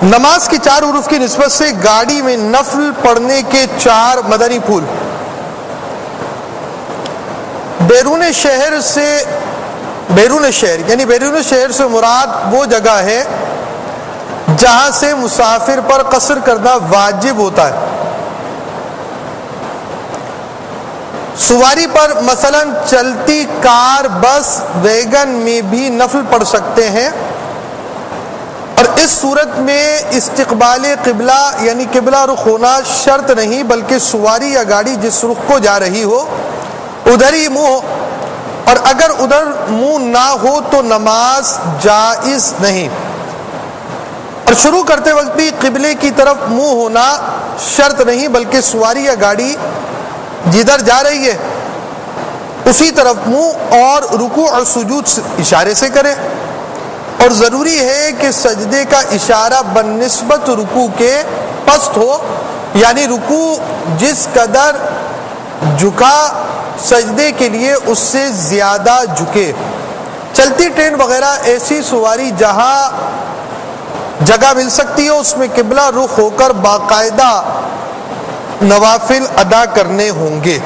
نماز کی 4 حروف کی نسبت سے گاڑی میں نفل پڑھنے کے 4 مدنی پھول. بیرون شہر سے مراد وہ جگہ ہے جہاں سے مسافر پر قصر کرنا واجب ہوتا ہے. سواری پر مثلا چلتی کار، بس، ویگن میں بھی نفل پڑھ سکتے ہیں، اور اس صورت میں استقبال قبلہ یعنی قبلہ رخ ہونا شرط نہیں، بلکہ سواری یا گاڑی جس رخ کو جا رہی ہو ادھر ہی منہ ہو، اور اگر ادھر منہ نہ ہو تو نماز جائز نہیں. اور شروع کرتے وقت بھی قبلے کی طرف منہ ہونا شرط نہیں، بلکہ سواری یا گاڑی جدھر جا رہی ہے اسی طرف منہ اور رکوع اور سجود اشارے سے کریں. اور ضروری ہے کہ سجدے کا اشارہ بنسبت رکوع کے پست ہو، یعنی رکوع جس قدر جھکا سجدے کے لیے اس سے زیادہ جھکے. چلتی ٹرین وغیرہ ایسی سواری جہاں جگہ مل سکتی ہے اس میں قبلہ رخ ہو کر باقاعدہ نوافل ادا کرنے ہوں گے.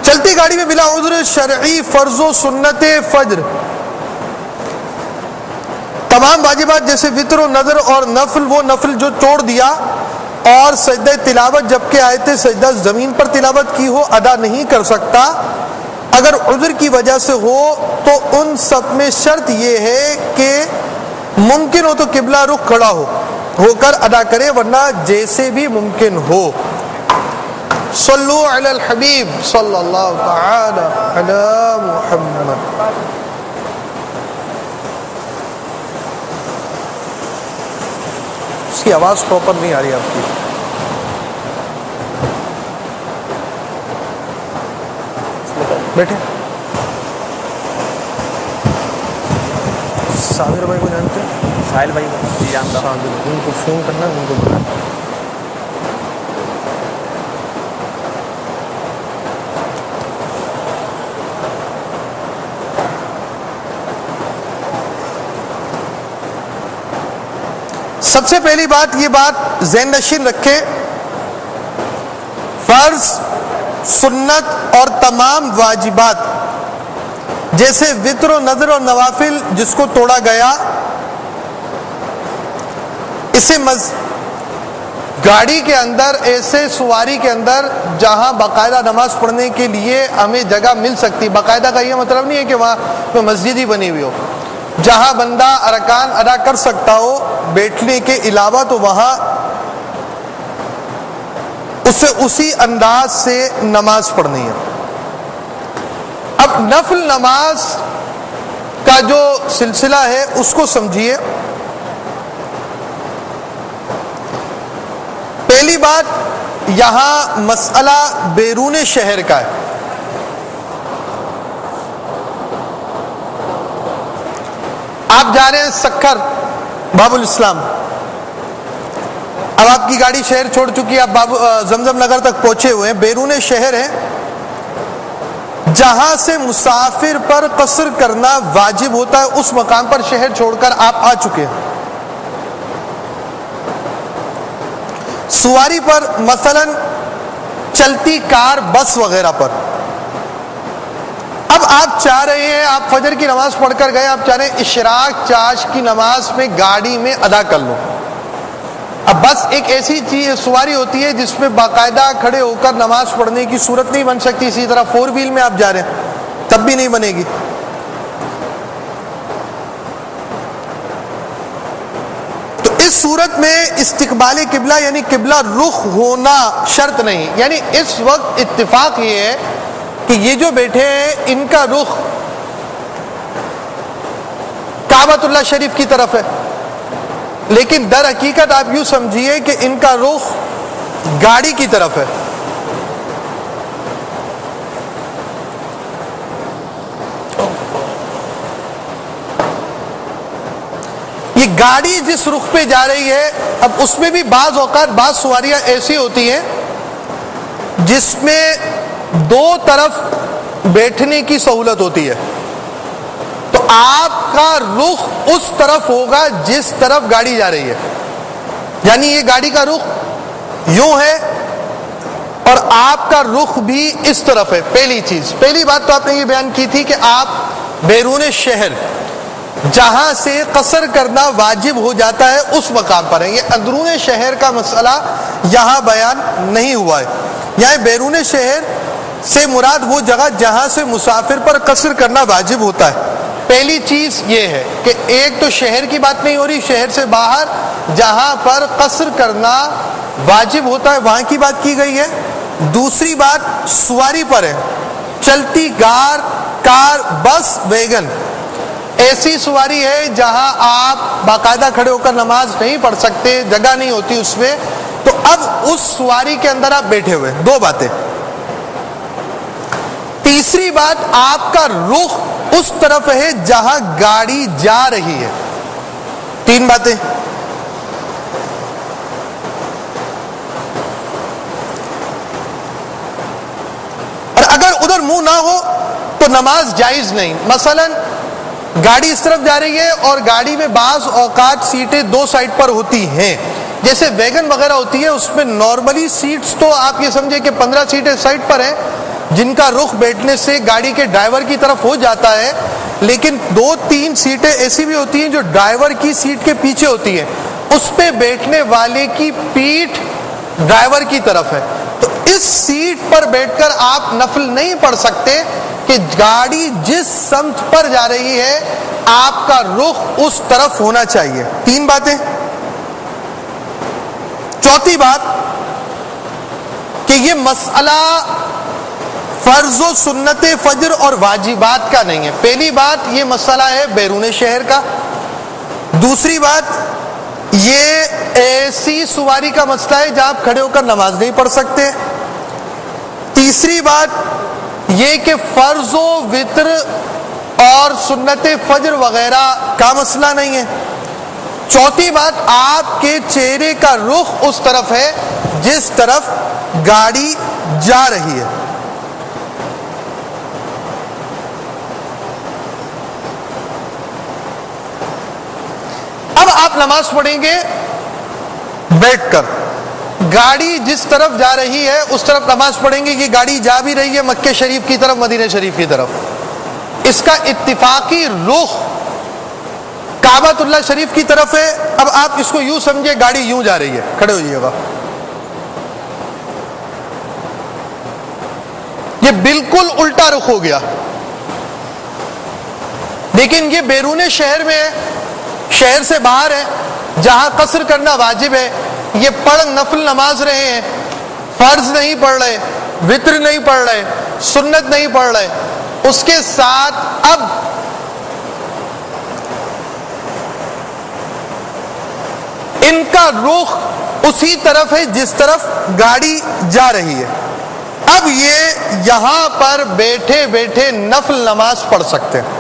چلتی گاڑی میں بلا عذر شرعی فرض و سنت فجر تمام واجبات جیسے وتر و نذر اور نفل، وہ نفل جو توڑ دیا، اور سجدہ تلاوت جبکہ آیت سجدہ زمین پر تلاوت کی ہو ادا نہیں کر سکتا. اگر عذر کی وجہ سے ہو تو ان سب میں شرط یہ ہے کہ ممکن ہو تو قبلہ رخ کھڑا ہو کر ادا کرے، ورنہ جیسے بھی ممکن ہو. صلو علی الحبیب صلی اللہ تعالی علی محمد. اس کی آواز پراپر نہیں آ رہی آپ کی. بیٹھے سامر بھائی کو جانتے ہیں؟ ساحل بھائی کو جی جانتا ہوں. ان کو فون کرنا، ان کو بتانا. سب سے پہلی بات یہ بات ذہن نشین رکھے، فرض، سنت اور تمام واجبات جیسے وتر و نذر اور نوافل جس کو توڑا گیا، اسے گاڑی کے اندر، ایسے سواری کے اندر جہاں باقاعدہ نماز پڑھنے کے لیے ہمیں جگہ مل سکتی. باقاعدہ کا یہ مطلب نہیں ہے کہ وہاں کوئی مسجد ہی بنی ہوئی ہو، جہاں بندہ ارکان ادا کر سکتا ہو بیٹھنے کے علاوہ، تو وہاں اسے اسی انداز سے نماز پڑھنی ہے. اب نفل نماز کا جو سلسلہ ہے اس کو سمجھیے. پہلی بات، یہاں مسئلہ بیرون شہر کا ہے. آپ جا رہے ہیں سکھر باب الاسلام، اب آپ کی گاڑی شہر چھوڑ چکی ہے، آپ زمزم نگر تک پہنچے ہوئے ہیں، بیرون شہر ہے جہاں سے مسافر پر قصر کرنا واجب ہوتا ہے، اس مقام پر شہر چھوڑ کر آپ آ چکے ہیں. سواری پر مثلا چلتی کار، بس وغیرہ پر اب آپ چاہ رہے ہیں، آپ فجر کی نماز پڑھ کر گئے، آپ چاہ رہے ہیں اشراق چاش کی نماز میں گاڑی میں ادا کر لو. اب بس ایک ایسی چیز سواری ہوتی ہے جس میں باقاعدہ کھڑے ہو کر نماز پڑھنے کی صورت نہیں بن سکتی. اسی طرح 4 ویل میں آپ جا رہے ہیں تب بھی نہیں بنے گی. تو اس صورت میں استقبال قبلہ یعنی قبلہ رخ ہونا شرط نہیں. یعنی اس وقت اتفاق یہ ہے کہ یہ جو بیٹھے ہیں ان کا رخ کعبۃ اللہ شریف کی طرف ہے، لیکن در حقیقت آپ یوں سمجھیے کہ ان کا رخ گاڑی کی طرف ہے. یہ گاڑی جس رخ پہ جا رہی ہے، اب اس میں بھی بعض اوقات بعض سواریاں ایسی ہوتی ہیں جس میں 2 طرف بیٹھنے کی سہولت ہوتی ہے تو آپ کا رخ اس طرف ہوگا جس طرف گاڑی جا رہی ہے. یعنی یہ گاڑی کا رخ یوں ہے اور آپ کا رخ بھی اس طرف ہے. پہلی بات تو آپ نے یہ بیان کی تھی کہ آپ بیرون شہر جہاں سے قصر کرنا واجب ہو جاتا ہے اس مقام پر ہے. یہ اندرون شہر کا مسئلہ یہاں بیان نہیں ہوا ہے. یہاں بیرون شہر سے مراد وہ جگہ جہاں سے مسافر پر قصر کرنا واجب ہوتا ہے. پہلی چیز یہ ہے کہ ایک تو شہر کی بات نہیں ہو رہی، شہر سے باہر جہاں پر قصر کرنا واجب ہوتا ہے وہاں کی بات کی گئی ہے. دوسری بات سواری پر ہے، چلتی گاڑی، کار، بس، ویگن، ایسی سواری ہے جہاں آپ باقاعدہ کھڑے ہو کر نماز نہیں پڑھ سکتے، جگہ نہیں ہوتی اس میں، تو اب اس سواری کے اندر آپ بیٹھے ہوئے. دو باتیں. تیسری بات آپ کا رخ اس طرف ہے جہاں گاڑی جا رہی ہے. تین باتیں. اور اگر ادھر منہ نہ ہو تو نماز جائز نہیں. مثلا گاڑی اس طرف جا رہی ہے اور گاڑی میں بعض اوقات سیٹیں دو سائڈ پر ہوتی ہیں، جیسے ویگن وغیرہ ہوتی ہے، اس میں نارملی سیٹس تو آپ یہ سمجھے کہ 15 سیٹیں سائڈ پر ہیں جن کا رخ بیٹھنے سے گاڑی کے ڈرائیور کی طرف ہو جاتا ہے، لیکن 2-3 سیٹیں ایسی بھی ہوتی ہیں جو ڈرائیور کی سیٹ کے پیچھے ہوتی ہیں، اس پہ بیٹھنے والے کی پیٹھ ڈرائیور کی طرف ہے. تو اس سیٹ پر بیٹھ کر آپ نفل نہیں پڑھ سکتے کہ گاڑی جس سمت پر جا رہی ہے آپ کا رخ اس طرف ہونا چاہیے. تین باتیں. چوتھی بات کہ یہ مسئلہ فرض و سنت فجر اور واجبات کا نہیں ہے. پہلی بات یہ مسئلہ ہے بیرون شہر کا. دوسری بات یہ ایسی سواری کا مسئلہ ہے جہاں آپ کھڑے ہو کر نماز نہیں پڑھ سکتے. تیسری بات یہ کہ فرض و وتر اور سنت فجر وغیرہ کا مسئلہ نہیں ہے. چوتھی بات آپ کے چہرے کا رخ اس طرف ہے جس طرف گاڑی جا رہی ہے. اب آپ نماز پڑھیں گے بیٹھ کر، گاڑی جس طرف جا رہی ہے اس طرف نماز پڑھیں گے. یہ گاڑی جا بھی رہی ہے مکہ شریف کی طرف، مدینہ شریف کی طرف. اس کا اتفاقی رخ کعبۃ اللہ شریف کی طرف ہے. اب آپ اس کو یوں سمجھے گاڑی یوں جا رہی ہے، کھڑے ہو جائیے گا. یہ بالکل الٹا رخ ہو گیا. لیکن یہ بیرون شہر میں ہے، شہر سے باہر ہے جہاں قصر کرنا واجب ہے. یہ پڑھ نفل نماز رہے ہیں، فرض نہیں پڑھ رہے، وتر نہیں پڑھ رہے، سنت نہیں پڑھ رہے. اس کے ساتھ اب ان کا رخ اسی طرف ہے جس طرف گاڑی جا رہی ہے. اب یہ یہاں پر بیٹھے بیٹھے نفل نماز پڑھ سکتے ہیں.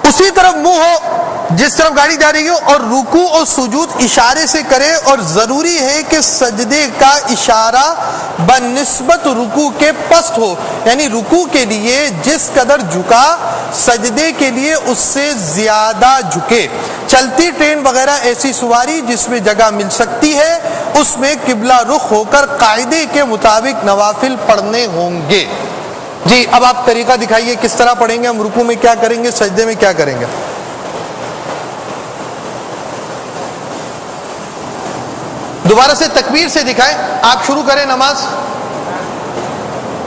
اسی طرف منہ ہو جس طرف گاڑی جا رہی ہو اور رکوع اور سجود اشارے سے کرے. اور ضروری ہے کہ سجدے کا اشارہ بنسبت رکوع کے پست ہو، یعنی رکوع کے لیے جس قدر جھکا سجدے کے لیے اس سے زیادہ جھکے. چلتی ٹرین وغیرہ ایسی سواری جس میں جگہ مل سکتی ہے اس میں قبلہ رخ ہو کر قاعدے کے مطابق نوافل پڑھنے ہوں گے. جی اب آپ طریقہ دکھائیے کس طرح پڑھیں گے ہم، رکوع میں کیا کریں گے، سجدے میں کیا کریں گے. دوبارہ سے تکبیر سے دکھائیں. آپ شروع کریں نماز.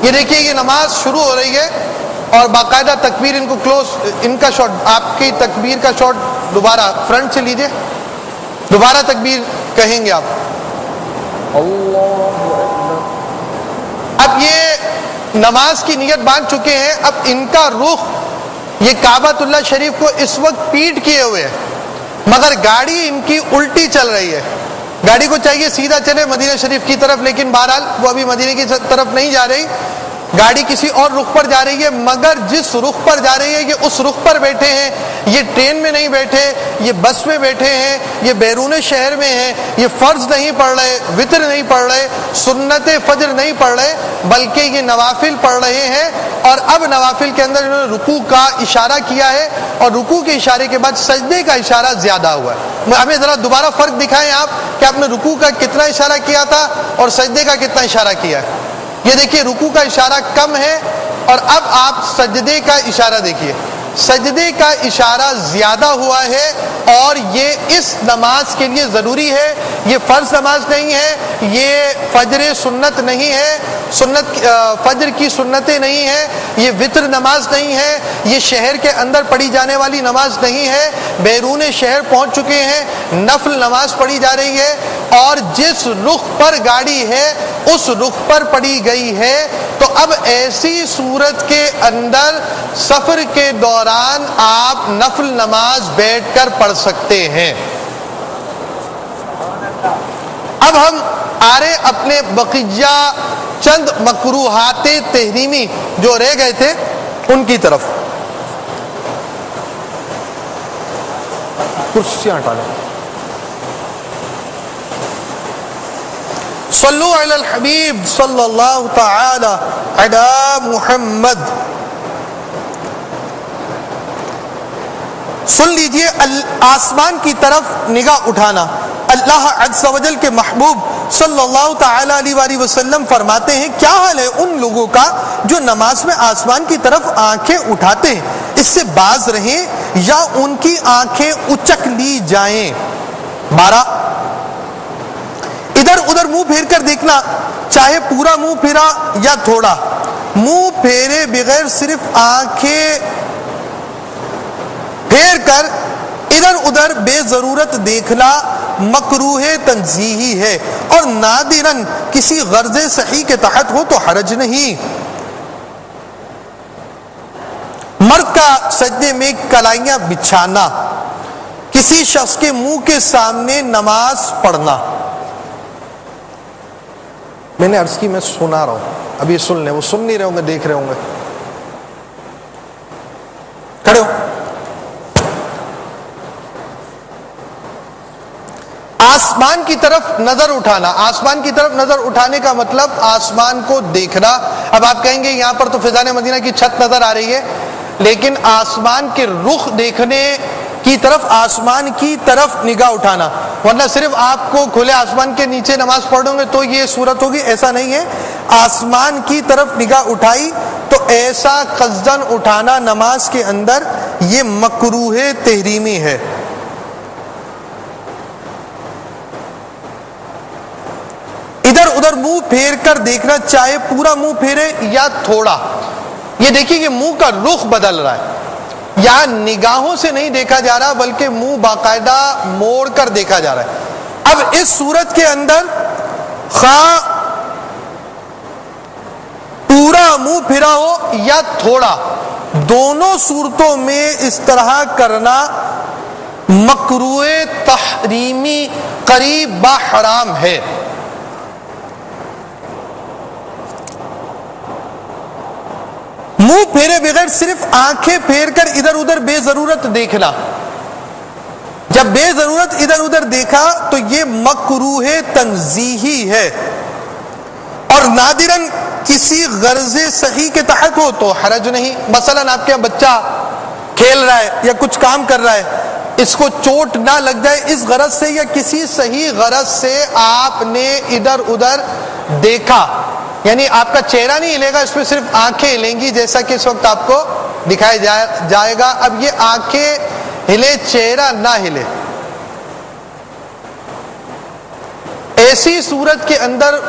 یہ دیکھیے یہ نماز شروع ہو رہی ہے اور باقاعدہ تکبیر ان کو کلوز، ان کا شاٹ، آپ کی تکبیر کا شاٹ دوبارہ فرنٹ سے لیجئے. دوبارہ تکبیر کہیں گے آپ. اب یہ نماز کی نیت باندھ چکے ہیں. اب ان کا رخ یہ کعبۃ اللہ شریف کو اس وقت پیٹ کیے ہوئے ہے، مگر گاڑی ان کی الٹی چل رہی ہے. گاڑی کو چاہیے سیدھا چلے مدینہ شریف کی طرف، لیکن بہرحال وہ ابھی مدینہ کی طرف نہیں جا رہی. گاڑی کسی اور رخ پر جا رہی ہے، مگر جس رخ پر جا رہی ہے یہ اس رخ پر بیٹھے ہیں، یہ ٹرین میں نہیں بیٹھے، یہ بس میں بیٹھے ہیں، یہ بیرون شہر میں ہیں، یہ فرض نہیں پڑھ رہے، وتر نہیں پڑھ رہے، سنت فجر نہیں پڑھ رہے، بلکہ یہ نوافل پڑھ رہے ہیں۔ اور اب نوافل کے اندر انہوں نے رکوع کا اشارہ کیا ہے، اور رکوع کے اشارے کے بعد سجدے کا اشارہ زیادہ ہوا ہے۔ ہمیں ذرا دوبارہ فرق دکھائیں آپ کہ آپ نے رکوع کا کتنا اشارہ کیا تھا اور سجدے کا کتنا اشارہ کیا ہے۔ یہ دیکھیے رکوع کا اشارہ کم ہے، اور اب آپ سجدے کا اشارہ دیکھیے، سجدے کا اشارہ زیادہ ہوا ہے، اور یہ اس نماز کے لیے ضروری ہے۔ یہ فرض نماز نہیں ہے، یہ فجر سنت نہیں ہے، فجر کی سنتیں نہیں ہیں، یہ وتر نماز نہیں ہے، یہ شہر کے اندر پڑھی جانے والی نماز نہیں ہے، بیرون شہر پہنچ چکے ہیں، نفل نماز پڑھی جا رہی ہے، اور جس رخ پر گاڑی ہے اس رخ پر پڑھی گئی ہے۔ تو اب ایسی صورت کے اندر سفر کے دوران آپ نفل نماز بیٹھ کر پڑھ سکتے ہیں۔ اب ہم آ رہے اپنے بقیہ چند مکروہات تحریمی جو رہ گئے تھے ان کی طرف۔ کرسیاں ہٹا لیں۔ صلو علی الحبیب صلی اللہ تعالی علی محمد۔ سن لیجئے، آسمان کی طرف نگاہ اٹھانا۔ اللہ عز و جل کے محبوب صلی اللہ تعالی علیہ وآلہ وسلم فرماتے ہیں، کیا حال ہے ان لوگوں کا جو نماز میں آسمان کی طرف آنکھیں اٹھاتے ہیں، اس سے باز رہیں یا ان کی آنکھیں اچک لی جائیں۔ 12، ادھر ادھر منہ پھیر کر دیکھنا، چاہے پورا منہ پھیرا یا تھوڑا، منہ پھیرے بغیر صرف آنکھیں پھیر کر ادھر ادھر بے ضرورت دیکھنا مکروہ تنزیہی ہے، اور نادراً کسی غرض صحیح کے تحت ہو تو حرج نہیں۔ مرد کا سجدے میں کلائیاں بچھانا، کسی شخص کے منہ کے سامنے نماز پڑھنا۔ میں نے عرض کی میں سنا رہا ہوں، اب یہ سن لیں، وہ سن نہیں رہے ہوں گے، دیکھ رہے ہوں گے۔ کھڑے ہو۔ آسمان کی طرف نظر اٹھانا، آسمان کی طرف نظر اٹھانے کا مطلب آسمان کو دیکھنا۔ اب آپ کہیں گے یہاں پر تو فیضان مدینہ کی چھت نظر آ رہی ہے، لیکن آسمان کے رخ دیکھنے کی طرف، آسمان کی طرف نگاہ اٹھانا، ورنہ صرف آپ کو کھلے آسمان کے نیچے نماز پڑھو گے تو یہ صورت ہوگی، ایسا نہیں ہے۔ آسمان کی طرف نگاہ اٹھائی تو ایسا قصدن اٹھانا نماز کے اندر یہ مکروہ تحریمی ہے۔ ادھر ادھر منہ پھیر کر دیکھنا، چاہے پورا منہ پھیرے یا تھوڑا۔ یہ دیکھیے کہ منہ کا رخ بدل رہا ہے، یہاں نگاہوں سے نہیں دیکھا جا رہا بلکہ منہ باقاعدہ موڑ کر دیکھا جا رہا ہے۔ اب اس صورت کے اندر خواہ پورا منہ پھرا ہو یا تھوڑا، دونوں صورتوں میں اس طرح کرنا مکروہ تحریمی قریب با حرام ہے۔ منہ پھیرے بغیر صرف آنکھیں پھیر کر ادھر ادھر بے ضرورت دیکھنا، جب بے ضرورت ادھر ادھر دیکھا تو یہ مکروہ تنزیہی ہے، اور نادراً کسی غرض صحیح کے تحت ہو تو حرج نہیں۔ مثلاً آپ کے یہاں بچہ کھیل رہا ہے یا کچھ کام کر رہا ہے، اس کو چوٹ نہ لگ جائے اس غرض سے یا کسی صحیح غرض سے آپ نے ادھر ادھر دیکھا، یعنی آپ کا چہرہ نہیں ہلے گا، اس میں صرف آنکھیں ہلیں گی، جیسا کہ اس وقت آپ کو دکھایا جائے گا۔ اب یہ آنکھیں ہلے، چہرہ نہ ہلے، ایسی صورت کے اندر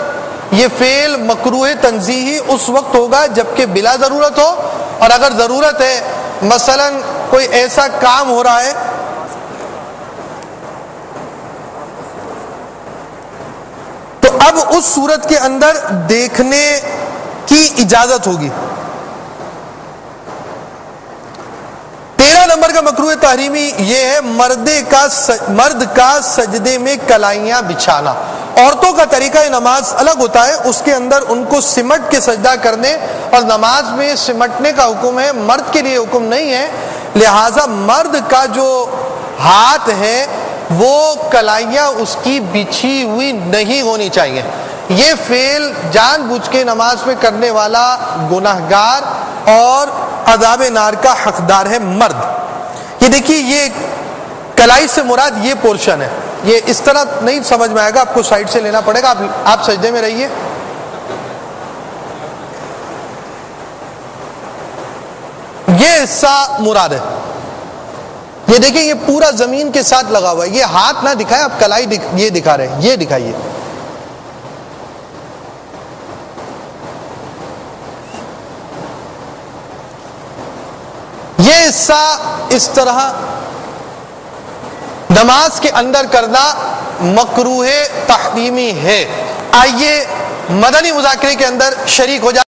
یہ فعل مکروہ تنزیہی اس وقت ہوگا جبکہ بلا ضرورت ہو، اور اگر ضرورت ہے، مثلا کوئی ایسا کام ہو رہا ہے تو اب اس صورت کے اندر دیکھنے کی اجازت ہوگی۔ 13 نمبر کا مکروہ تحریمی یہ ہے مرد کا سجدے میں کلائیاں بچھانا۔ عورتوں کا طریقہ نماز الگ ہوتا ہے، اس کے اندر ان کو سمٹ کے سجدہ کرنے اور نماز میں سمٹنے کا حکم ہے، مرد کے لیے حکم نہیں ہے، لہٰذا مرد کا جو ہاتھ ہے وہ کلائیاں اس کی بچھی ہوئی نہیں ہونی چاہیے۔ یہ فعل جان بوجھ کے نماز میں کرنے والا گناہگار اور عذاب نار کا حقدار ہے مرد۔ یہ دیکھیے، یہ کلائی سے مراد یہ پورشن ہے، یہ اس طرح نہیں سمجھ میں آئے گا، آپ کو سائڈ سے لینا پڑے گا، آپ سجدے میں رہیے۔ یہ حصہ مراد ہے، یہ دیکھیں یہ پورا زمین کے ساتھ لگا ہوا ہے، یہ ہاتھ نہ دکھائیں، آپ کلائی یہ دکھا رہے ہیں، یہ دکھائیے۔ یہ حصہ اس طرح نماز کے اندر کرنا مکروہ تحریمی ہے۔ آئیے مدنی مذاکرے کے اندر شریک ہو جائے۔